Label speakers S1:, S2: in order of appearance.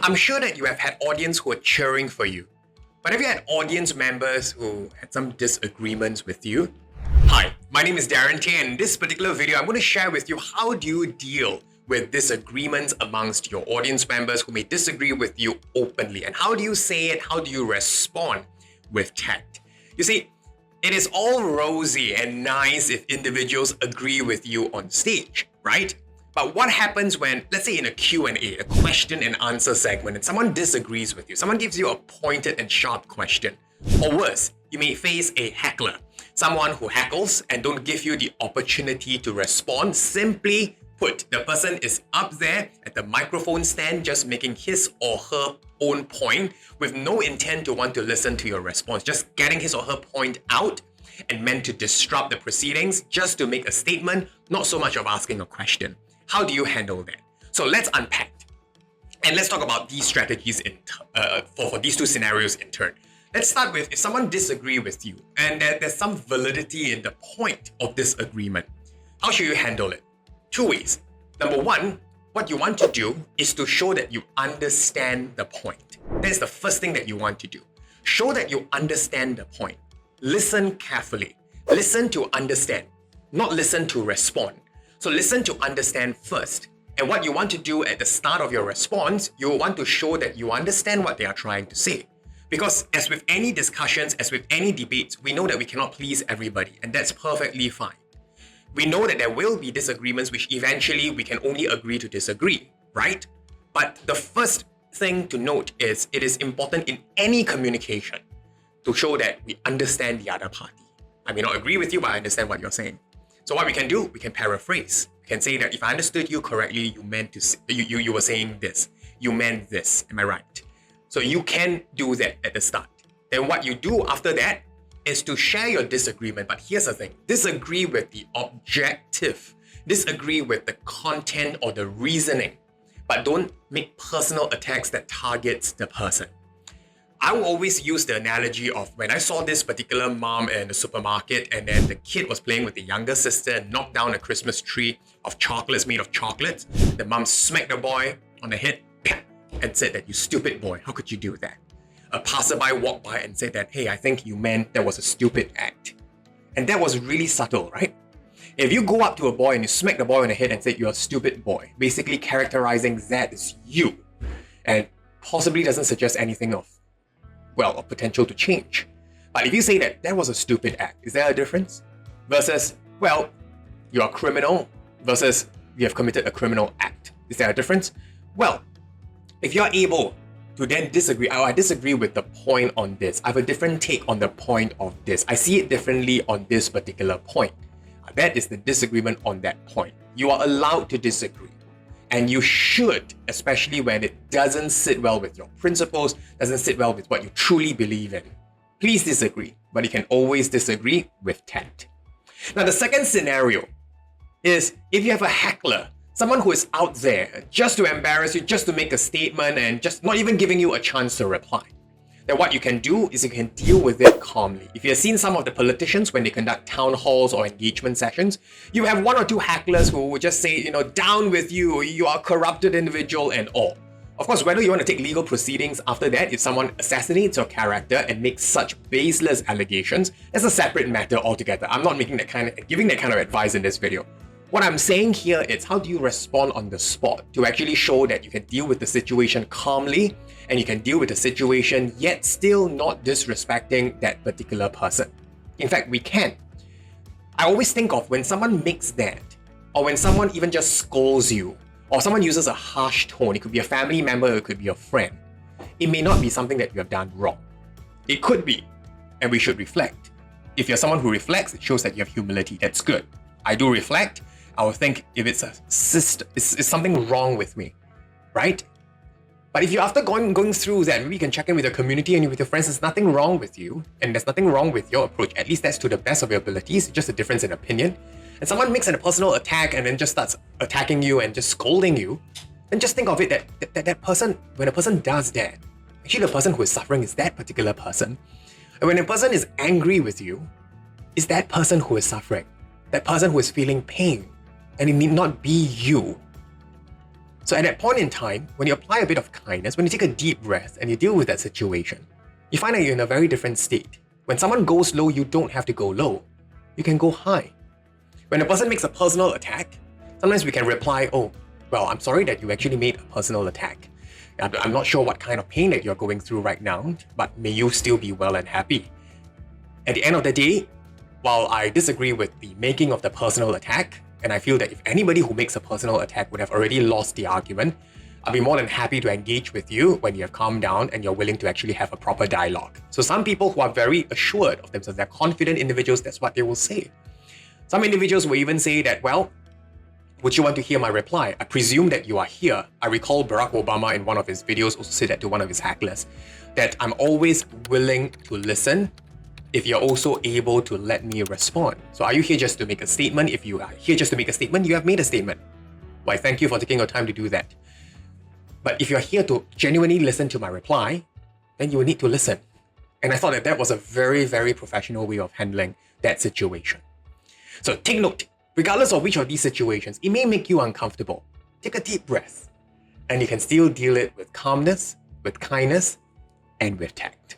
S1: I'm sure that you have had audience who are cheering for you. But have you had audience members who had some disagreements with you? Hi, my name is Darren T, and in this particular video, I'm going to share with you how do you deal with disagreements amongst your audience members who may disagree with you openly, and how do you say it, how do you respond with tact? You see, it is all rosy and nice if individuals agree with you on stage, right? But what happens when, let's say in a Q&A, a question and answer segment, and someone disagrees with you, someone gives you a pointed and sharp question, or worse, you may face a heckler, someone who heckles and don't give you the opportunity to respond. Simply put, the person is up there at the microphone stand just making his or her own point with no intent to want to listen to your response, just getting his or her point out and meant to disrupt the proceedings just to make a statement, not so much of asking a question. How do you handle that? So let's unpack and let's talk about these strategies for these two scenarios in turn. Let's start with if someone disagrees with you and there's some validity in the point of disagreement. How should you handle it? Two ways. Number one, what you want to do is to show that you understand the point. That's the first thing that you want to do. Show that you understand the point. Listen carefully. Listen to understand, not listen to respond. So listen to understand first. And what you want to do at the start of your response, you want to show that you understand what they are trying to say. Because as with any discussions, as with any debates, we know that we cannot please everybody, and that's perfectly fine. We know that there will be disagreements which eventually we can only agree to disagree, right? But the first thing to note is it is important in any communication to show that we understand the other party. I may not agree with you, but I understand what you're saying. So what we can do, we can paraphrase. We can say that if I understood you correctly, you meant to say, you were saying this. You meant this. Am I right? So you can do that at the start. Then what you do after that is to share your disagreement. But here's the thing. Disagree with the objective. Disagree with the content or the reasoning. But don't make personal attacks that targets the person. I will always use the analogy of when I saw this particular mom in the supermarket and then the kid was playing with the younger sister and knocked down a Christmas tree of chocolates made of chocolates. The mom smacked the boy on the head and said that, "You stupid boy, how could you do that?" A passerby walked by and said that, "Hey, I think you meant that was a stupid act." And that was really subtle, right? If you go up to a boy and you smack the boy on the head and say, "You're a stupid boy," basically characterizing that as you, and possibly doesn't suggest anything of potential to change. But if you say that was a stupid act, is there a difference? Versus, you're a criminal versus you have committed a criminal act. Is there a difference? Well, if you're able to then disagree, I disagree with the point on this. I have a different take on the point of this. I see it differently on this particular point. That is the disagreement on that point. You are allowed to disagree. And you should, especially when it doesn't sit well with your principles, doesn't sit well with what you truly believe in. Please disagree, but you can always disagree with tact. Now, the second scenario is if you have a heckler, someone who is out there just to embarrass you, just to make a statement and just not even giving you a chance to reply. Then what you can do is you can deal with it calmly. If you've seen some of the politicians when they conduct town halls or engagement sessions, you have one or two hecklers who will just say, "Down with you, you are a corrupted individual," and all. Of course, whether you want to take legal proceedings after that, if someone assassinates your character and makes such baseless allegations, that's a separate matter altogether. I'm not giving that kind of advice in this video. What I'm saying here is how do you respond on the spot to actually show that you can deal with the situation calmly and you can deal with the situation yet still not disrespecting that particular person. In fact, we can. I always think of when someone makes that, or when someone even just scolds you, or someone uses a harsh tone. It could be a family member, it could be a friend. It may not be something that you have done wrong. It could be, and we should reflect. If you're someone who reflects, it shows that you have humility. That's good. I do reflect. I would think if it's is something wrong with me, right? But if you're after going through that, maybe you can check in with your community and with your friends. There's nothing wrong with you, and there's nothing wrong with your approach. At least that's to the best of your abilities. Just a difference in opinion. And someone makes a personal attack and then just starts attacking you and just scolding you, then just think of it that person, when a person does that, actually the person who is suffering is that particular person. And when a person is angry with you, it's that person who is suffering, that person who is feeling pain. And it need not be you. So at that point in time, when you apply a bit of kindness, when you take a deep breath and you deal with that situation, you find that you're in a very different state. When someone goes low, you don't have to go low. You can go high. When a person makes a personal attack, sometimes we can reply, oh, well, I'm sorry that you actually made a personal attack. I'm not sure what kind of pain that you're going through right now, but may you still be well and happy. At the end of the day, while I disagree with the making of the personal attack, and I feel that if anybody who makes a personal attack would have already lost the argument, I'll be more than happy to engage with you when you have calmed down and you're willing to actually have a proper dialogue. So some people who are very assured of themselves, they're confident individuals, that's what they will say. Some individuals will even say that, well, would you want to hear my reply? I presume that you are here. I recall Barack Obama in one of his videos also said that to one of his hecklers, that I'm always willing to listen if you're also able to let me respond. So are you here just to make a statement? If you are here just to make a statement, you have made a statement. Why, thank you for taking your time to do that. But if you're here to genuinely listen to my reply, then you will need to listen. And I thought that that was a very, very professional way of handling that situation. So take note, regardless of which of these situations, it may make you uncomfortable. Take a deep breath, and you can still deal it with calmness, with kindness, and with tact.